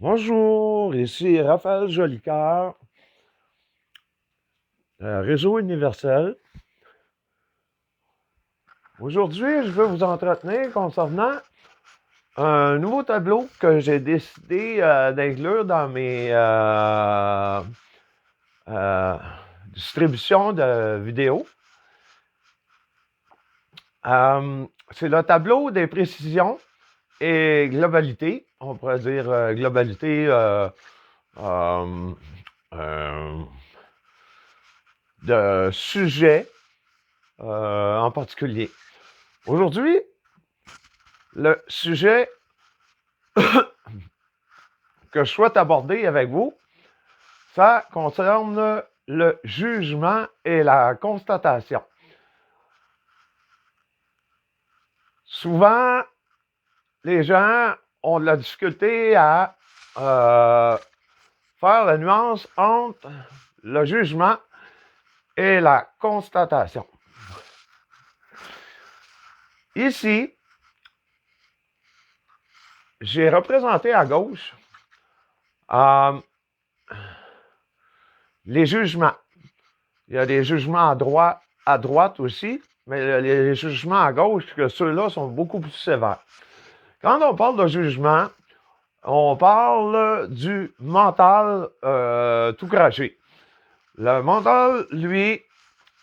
Bonjour, ici Raphaël Jolicoeur, Réseau Universel. Aujourd'hui, je veux vous entretenir concernant un nouveau tableau que j'ai décidé d'inclure dans mes euh, distributions de vidéos. C'est le tableau des précisions et globalité. On pourrait dire globalité euh, de sujets en particulier. Aujourd'hui, le sujet que je souhaite aborder avec vous, ça concerne le jugement et la constatation. Souvent, les gens ont de la difficulté à faire la nuance entre le jugement et la constatation. Ici, j'ai représenté à gauche les jugements. Il y a des jugements à droite aussi, mais les jugements à gauche, ceux-là sont beaucoup plus sévères. Quand on parle de jugement, on parle du mental tout craché. Le mental, lui,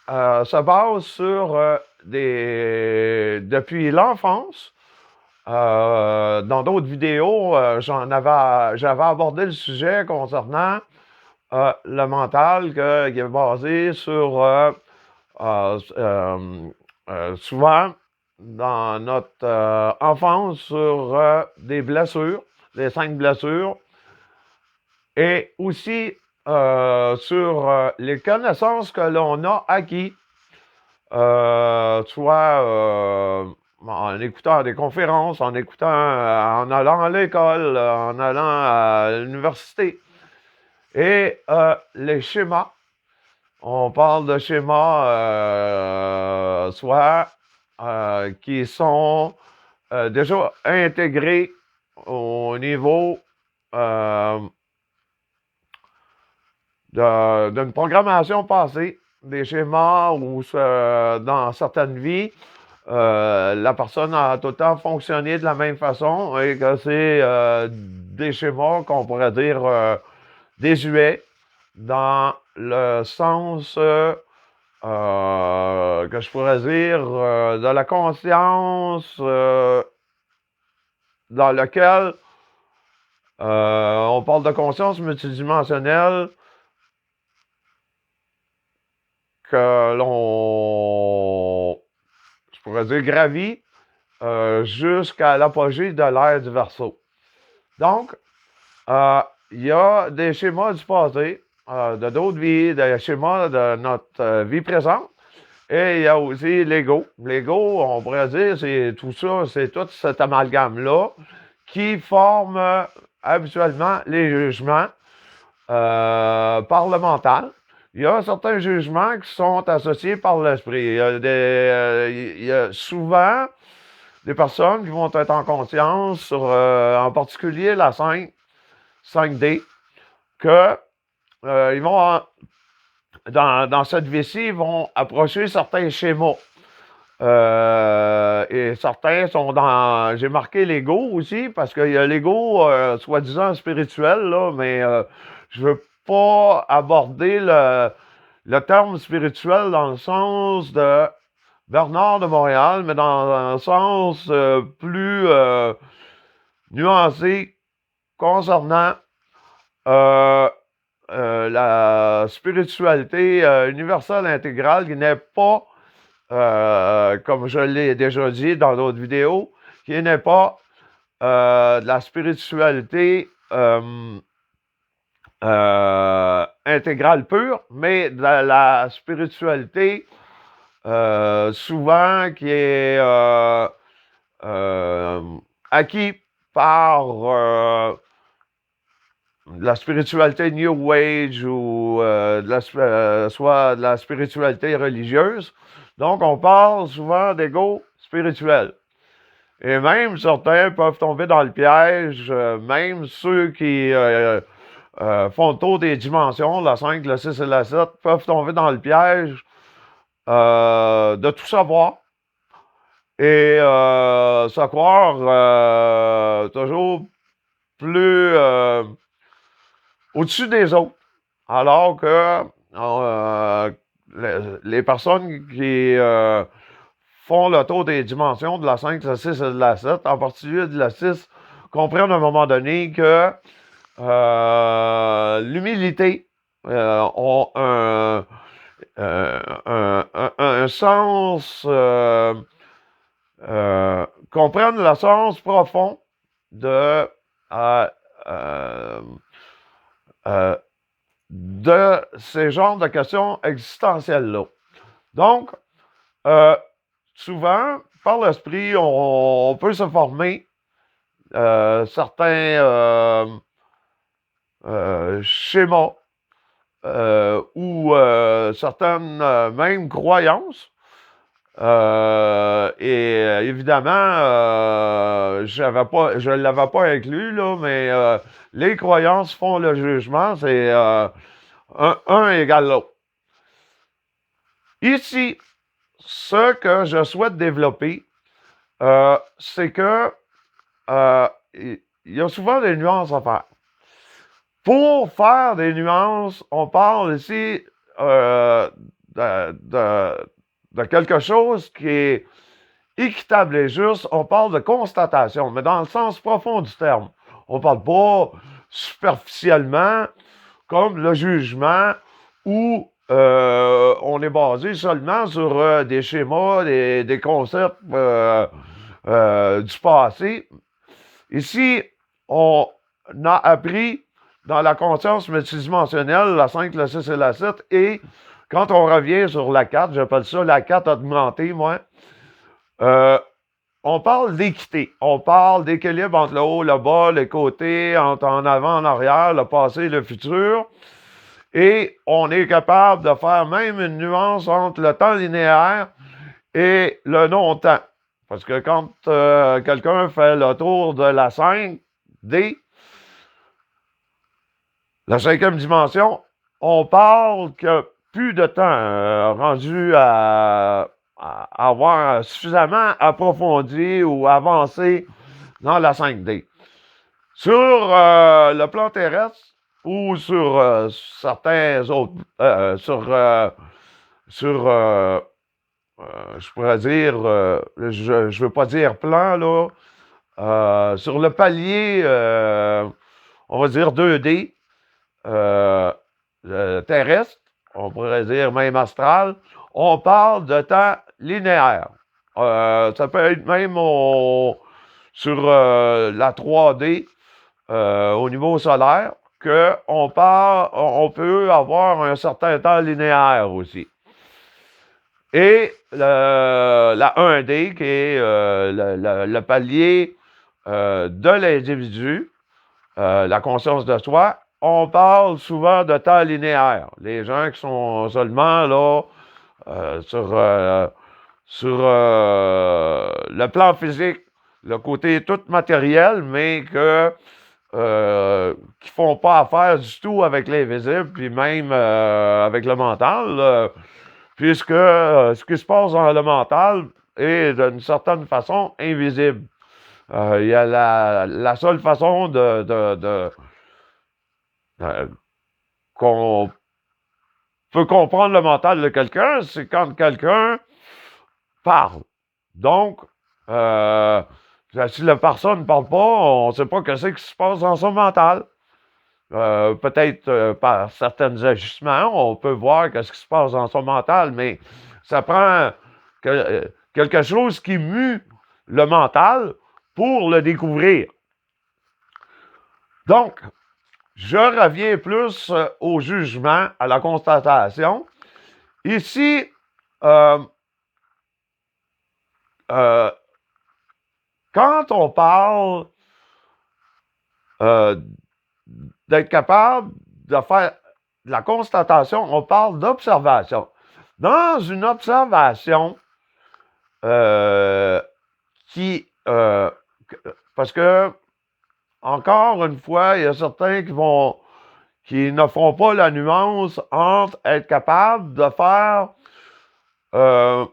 se base sur depuis l'enfance. Dans d'autres vidéos, j'avais abordé le sujet concernant le mental qui est basé sur souvent dans notre enfance sur des blessures, les 5 blessures, et aussi sur les connaissances que l'on a acquis, soit en écoutant des conférences, en allant à l'école, en allant à l'université. Et les schémas, on parle de schémas soit qui sont déjà intégrés au niveau d'une programmation passée, des schémas où dans certaines vies, la personne a tout le temps fonctionné de la même façon et que c'est des schémas qu'on pourrait dire désuets dans le sens que je pourrais dire de la conscience dans lequel on parle de conscience multidimensionnelle que l'on, je pourrais dire, gravit jusqu'à l'apogée de l'ère du Verseau. Donc, il y a des schémas du passé, de d'autres vies, des schémas de notre vie présente, et il y a aussi l'ego. L'ego, on pourrait dire, c'est tout ça, c'est tout cet amalgame-là qui forme habituellement les jugements par le mental. Il y a certains jugements qui sont associés par l'esprit. Il y a souvent des personnes qui vont être en conscience sur, en particulier la 5D, que ils vont, dans cette vie-ci, ils vont approcher certains schémas. Et certains sont dans... J'ai marqué l'ego aussi, parce qu'il y a l'ego soi-disant spirituel, là, mais je veux pas aborder le terme spirituel dans le sens de Bernard de Montréal, mais dans un sens plus nuancé concernant la spiritualité universelle intégrale qui n'est pas, comme je l'ai déjà dit dans d'autres vidéos, qui n'est pas de la spiritualité intégrale pure, mais de la spiritualité souvent qui est acquis par de la spiritualité New Age ou soit de la spiritualité religieuse. Donc, on parle souvent d'ego spirituel. Et même certains peuvent tomber dans le piège, même ceux qui font le tour des dimensions, la 5, la 6 et la 7, peuvent tomber dans le piège de tout savoir et se croire toujours plus au-dessus des autres. Alors que les personnes qui font le tour des dimensions de la 5, de la 6 et de la 7, en particulier de la 6, comprennent à un moment donné que l'humilité ont un sens, comprennent le sens profond de, euh, euh, de ces genres de questions existentielles-là. Donc, souvent, par l'esprit, on peut se former certains schémas ou certaines même croyances. Et évidemment, je ne l'avais pas inclus, là, mais les croyances font le jugement, c'est un égale l'autre. Ici, ce que je souhaite développer, c'est que il y a souvent des nuances à faire. Pour faire des nuances, on parle ici de quelque chose qui est équitable et juste. On parle de constatation, mais dans le sens profond du terme. On ne parle pas superficiellement comme le jugement où on est basé seulement sur des schémas, des concepts du passé. Ici, on a appris dans la conscience multidimensionnelle, la 5, la 6 et la 7, et quand on revient sur la 4, j'appelle ça la 4 augmentée, moi, on parle d'équité, on parle d'équilibre entre le haut, le bas, les côtés, entre en avant, en arrière, le passé et le futur, et on est capable de faire même une nuance entre le temps linéaire et le non-temps. Parce que quand quelqu'un fait le tour de la 5D, la 5e dimension, on parle que plus de temps rendu à avoir suffisamment approfondi ou avancé dans la 5D. Sur le plan terrestre ou sur certains autres, je pourrais dire, je veux pas dire plan, là, sur le palier, on va dire 2D, terrestre, on pourrait dire même astral, on parle de temps linéaire. Ça peut être même sur la 3D au niveau solaire on peut avoir un certain temps linéaire aussi. Et la 1D, qui est le palier de l'individu, la conscience de soi, on parle souvent de temps linéaire. Les gens qui sont seulement là sur le plan physique, le côté tout matériel, mais qui font pas affaire du tout avec l'invisible, puis même avec le mental, puisque ce qui se passe dans le mental est d'une certaine façon invisible. Il y a la seule façon qu'on peut comprendre le mental de quelqu'un, c'est quand quelqu'un parle. Donc, si la personne ne parle pas, on ne sait pas ce qui se passe dans son mental. Peut-être par certains ajustements, on peut voir ce qui se passe dans son mental, mais ça prend quelque chose qui mue le mental pour le découvrir. Donc, je reviens plus au jugement, à la constatation. Ici, quand on parle d'être capable de faire de la constatation, on parle d'observation. Dans une observation qui parce que, encore une fois, il y a certains qui ne feront pas la nuance entre être capable de faire de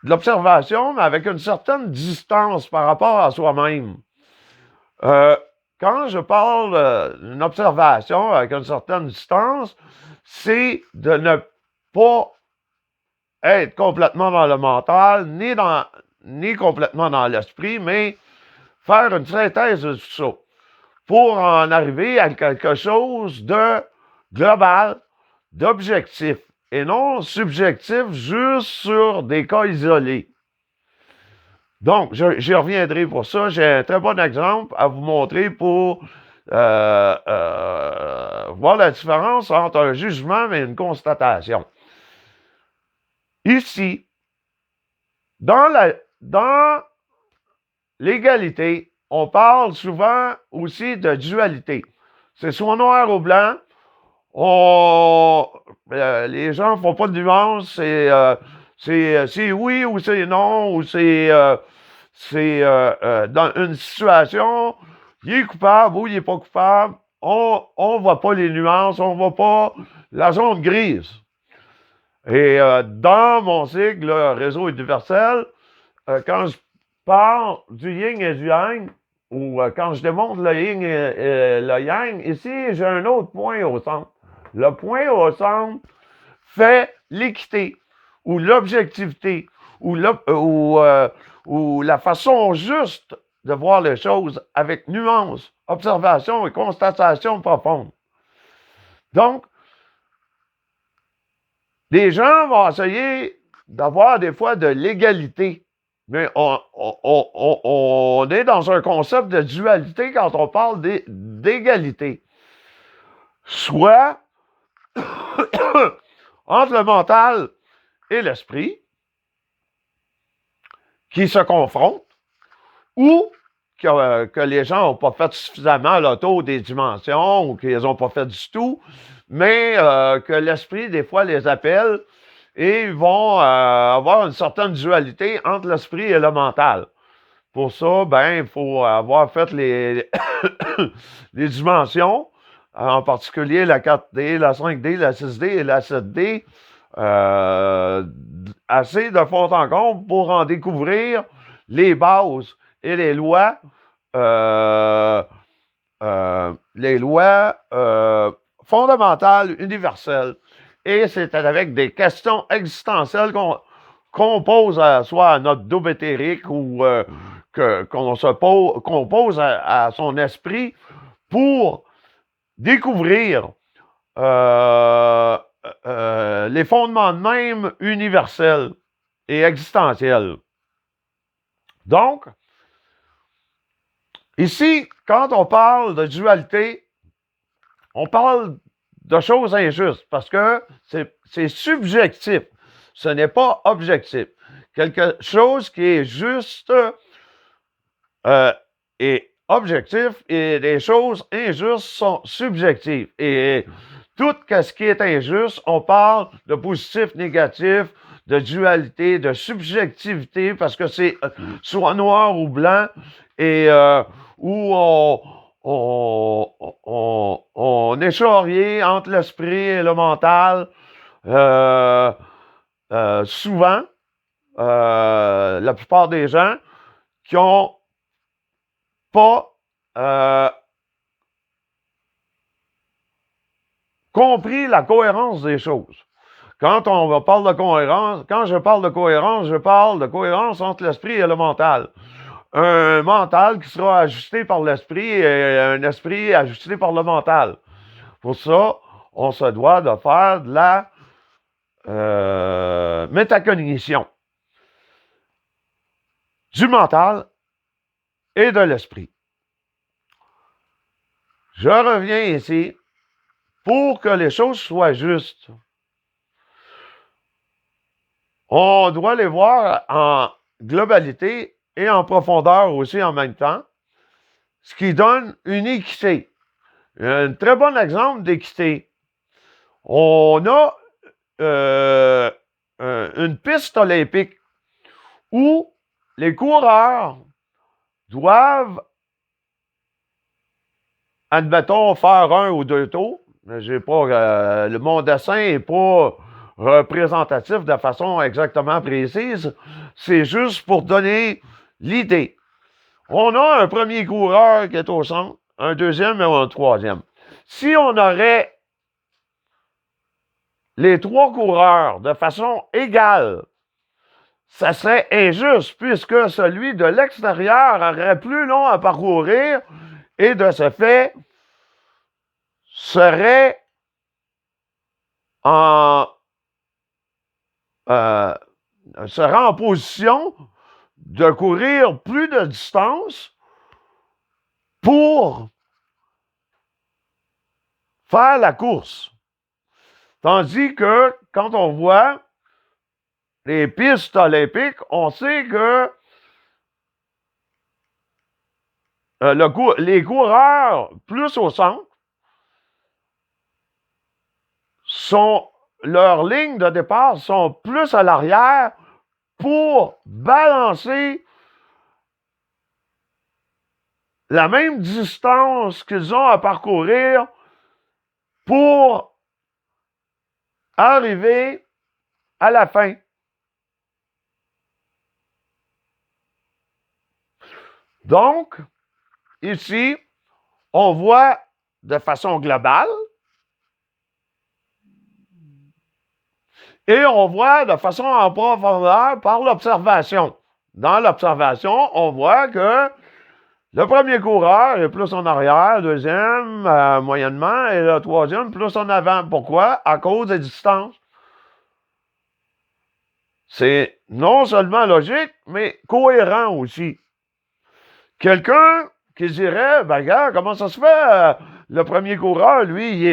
l'observation, mais avec une certaine distance par rapport à soi-même. Quand je parle d'une observation avec une certaine distance, c'est de ne pas être complètement dans le mental, ni complètement dans l'esprit, mais faire une synthèse de tout ça pour en arriver à quelque chose de global, d'objectif, et non subjectif juste sur des cas isolés. Donc, j'y reviendrai pour ça. J'ai un très bon exemple à vous montrer pour voir la différence entre un jugement et une constatation. Ici, dans l'égalité, on parle souvent aussi de dualité. C'est soit noir ou blanc. Les gens ne font pas de nuance. C'est oui ou c'est non, ou c'est dans une situation, il est coupable ou il n'est pas coupable. On ne voit pas les nuances, on ne voit pas la zone grise. Et dans mon cycle, réseau universel, quand je parle du yin et du yang, ou quand je démontre le yin et le yang, ici, j'ai un autre point au centre. Le point au centre fait l'équité, ou l'objectivité, ou la façon juste de voir les choses avec nuance, observation et constatation profonde. Donc, les gens vont essayer d'avoir des fois de l'égalité, mais on est dans un concept de dualité quand on parle d'égalité. Soit entre le mental et l'esprit qui se confrontent, ou que les gens n'ont pas fait suffisamment le tour des dimensions, ou qu'ils n'ont pas fait du tout, mais que l'esprit, des fois, les appelle, et ils vont avoir une certaine dualité entre l'esprit et le mental. Pour ça, ben, il faut avoir fait les dimensions, en particulier la 4D, la 5D, la 6D et la 7D, assez de fond en comble pour en découvrir les bases et les lois fondamentales, universelles. Et c'est avec des questions existentielles qu'on pose soit à notre double éthérique ou qu'on pose à son esprit pour découvrir les fondements de même universels et existentiels. Donc, ici, quand on parle de dualité, on parle de choses injustes parce que c'est subjectif. Ce n'est pas objectif. Quelque chose qui est juste est objectif et des choses injustes sont subjectives. Et tout ce qui est injuste, on parle de positif, négatif, de dualité, de subjectivité, parce que c'est soit noir ou blanc, et où on est charrié entre l'esprit et le mental. Souvent, la plupart des gens qui ont pas compris la cohérence des choses. Quand parle de cohérence, quand je parle de cohérence entre l'esprit et le mental. Un mental qui sera ajusté par l'esprit et un esprit ajusté par le mental. Pour ça, on se doit de faire de la métacognition du mental et de l'esprit. Je reviens ici pour que les choses soient justes. On doit les voir en globalité et en profondeur aussi en même temps, ce qui donne une équité. Un très bon exemple d'équité. On a une piste olympique où les coureurs doivent, admettons, faire 1 ou 2 tours. J'ai pas, mon dessin n'est pas représentatif de façon exactement précise. C'est juste pour donner l'idée. On a un premier coureur qui est au centre, un deuxième et un troisième. Si on aurait les 3 coureurs de façon égale, ça serait injuste puisque celui de l'extérieur aurait plus long à parcourir et de ce fait serait serait en position de courir plus de distance pour faire la course. Tandis que quand on voit les pistes olympiques, on sait que les coureurs plus au centre leurs lignes de départ sont plus à l'arrière pour balancer la même distance qu'ils ont à parcourir pour arriver à la fin. Donc, ici, on voit de façon globale et on voit de façon en profondeur par l'observation. Dans l'observation, on voit que le premier coureur est plus en arrière, le deuxième moyennement et le troisième plus en avant. Pourquoi? À cause des distances. C'est non seulement logique, mais cohérent aussi. Quelqu'un qui dirait, ben regarde, comment ça se fait? Le premier coureur, lui,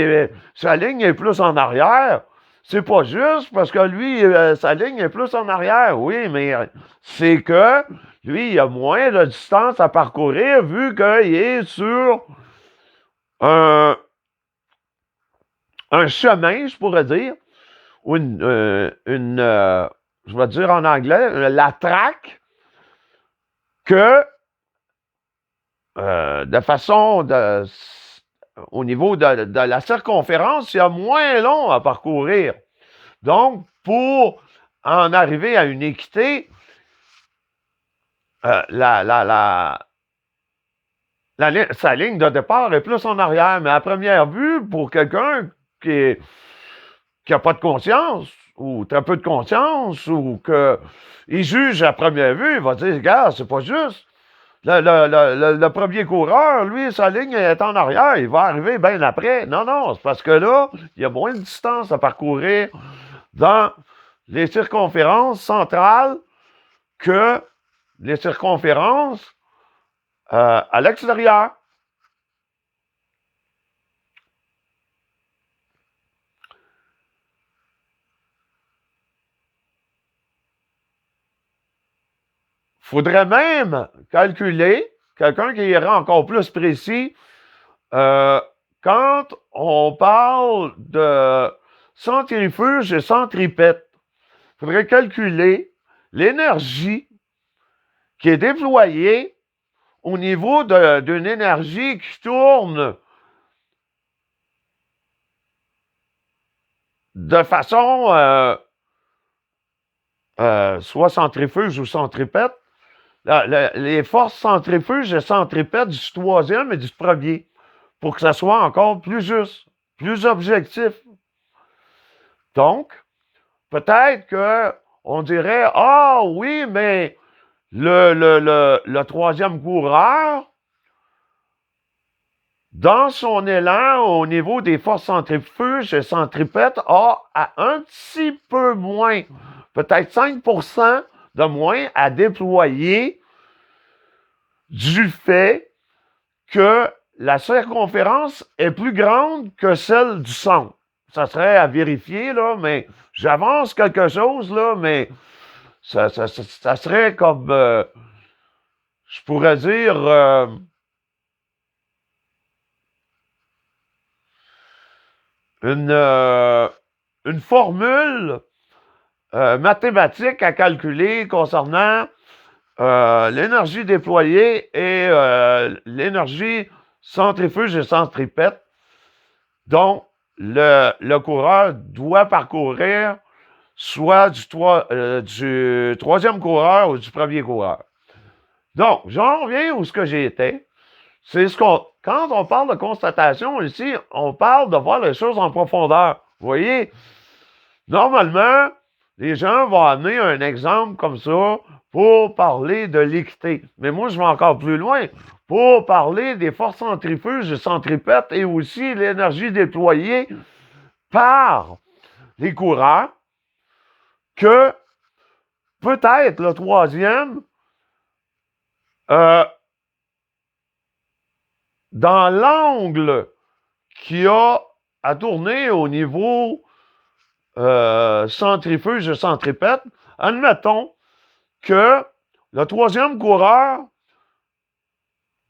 sa ligne est plus en arrière. C'est pas juste parce que lui, sa ligne est plus en arrière. Oui, mais c'est que lui, il a moins de distance à parcourir vu qu'il est sur un chemin, je pourrais dire, ou je vais dire en anglais, la track que de façon au niveau de la circonférence, il y a moins long à parcourir. Donc, pour en arriver à une équité, sa ligne de départ est plus en arrière. Mais à première vue, pour quelqu'un qui n'a pas de conscience, ou très peu de conscience, ou qu'il juge à première vue, il va dire, regarde, c'est pas juste. Le premier coureur, lui, sa ligne est en arrière. Il va arriver bien après. Non, non, c'est parce que là, il y a moins de distance à parcourir dans les circonférences centrales que les circonférences à l'extérieur. Faudrait même calculer, quelqu'un qui irait encore plus précis, quand on parle de centrifuge et centripète, il faudrait calculer l'énergie qui est déployée au niveau d'une énergie qui tourne de façon soit centrifuge ou centripète, les forces centrifuges et centripètes du troisième et du premier, pour que ça soit encore plus juste, plus objectif. Donc, peut-être qu'on dirait, ah oui, mais le troisième coureur, dans son élan au niveau des forces centrifuges et centripètes, a un petit peu moins, peut-être 5% de moins à déployer du fait que la circonférence est plus grande que celle du centre. Ça serait à vérifier, là, mais j'avance quelque chose, là, mais ça serait comme, je pourrais dire, une formule mathématique à calculer concernant l'énergie déployée et l'énergie centrifuge et centripète dont le coureur doit parcourir soit du troisième coureur ou du premier coureur. Donc, j'en reviens où ce que j'ai été. C'est quand on parle de constatation ici, on parle de voir les choses en profondeur. Vous voyez, normalement, les gens vont amener un exemple comme ça pour parler de l'équité. Mais moi, je vais encore plus loin pour parler des forces centrifuges et centripètes et aussi l'énergie déployée par les courants que peut-être le troisième, dans l'angle qui a à tourner au niveau centrifuge et centripète, admettons que le troisième coureur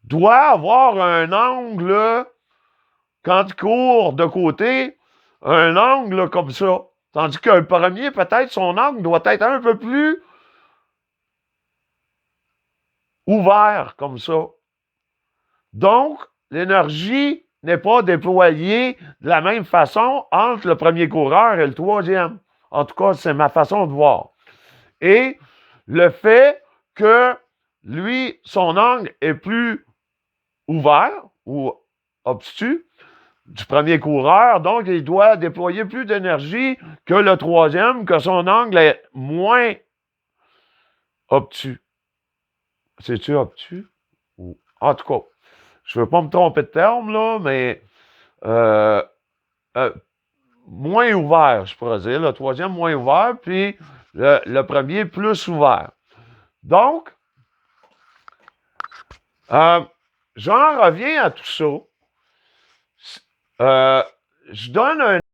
doit avoir un angle, quand il court de côté, un angle comme ça. Tandis que le premier, peut-être, son angle doit être un peu plus ouvert, comme ça. Donc, l'énergie n'est pas déployée de la même façon entre le premier coureur et le troisième. En tout cas, c'est ma façon de voir. Et le fait que lui, son angle est plus ouvert ou obtus du premier coureur, donc il doit déployer plus d'énergie que le troisième, que son angle est moins obtus. C'est-tu obtus? En tout cas, je ne veux pas me tromper de terme, là, mais moins ouvert, je pourrais dire. Le troisième moins ouvert, puis le premier plus ouvert. Donc, j'en reviens à tout ça. Je donne un